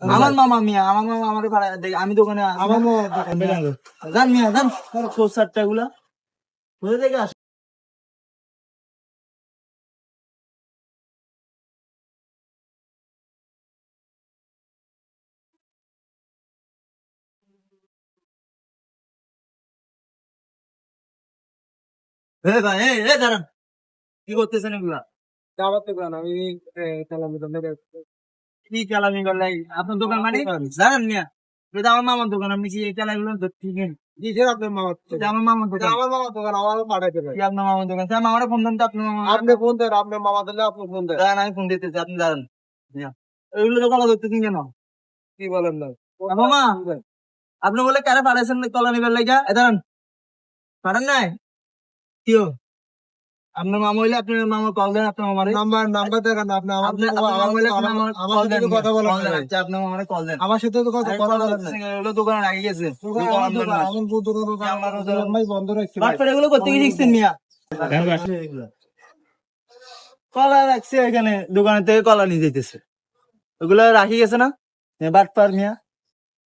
আমার মামা মিয়া, আমার মামা আমাকে ভাড়া দেয়, আমি দোকানে আসি না। যান মিয়া যান, খোঁজ সারটা গুলা কোথা থেকে আসে? ভাই দাঁড়ান, কি করতেছেন এগুলা? কি চালামি করলাই? আপনার দোকান মানে জানেন মিয়া, এটা আমার মামার দোকান, আপনি কি এই চালাগুলো ধরতেছেন? আপনার মামা এটা আমার মামার দোকান। আমার মামা দোকান আমারও পাঠাইতে পারে। কি আপনার মামার দোকান? স্যার মামারে ফোন দেন তো, আপনার মামা। আপনি ফোন দেন, আপনার মামা দিলে আপনি ফোন দেন। দাঁড়ান, আমি ফোন দিতেছি, আপনি দাঁড়ান মিয়া। এগুলো দোকান ধরতেছেন কেন? কি বলেন না? মামা, আপনি বলে কারে পাঠাইছেন কলা নিবার লাগা? এ দাঁড়ান, পাঠান নাই? কিও আপনার মামা হইলে আপনার মামা কল দেন, আপনার মামারে। নাম্বার দেখান না, আপনি আমার আপনার মামা হইলে আপনার মামারে আমার কল সাথে দেন তো কথা বলেন কল না দেন। ভাই। আচ্ছা, আপনার মামারে কল দেন। আমার সাথে তো কথা বলেন না। এগুলো দোকানে রাখি গেছে। আমার দোকান আমার দোকান ভাই বন্ধ রাখছি ভাই। বাটপার এগুলো করতে গিয়ে শিখছেন মিয়া? কলা রাখছে এখানে, দোকানে থেকে কলা নিয়ে যেতেছে, ওগুলো রাখি গেছে না? বাটপার মিয়া।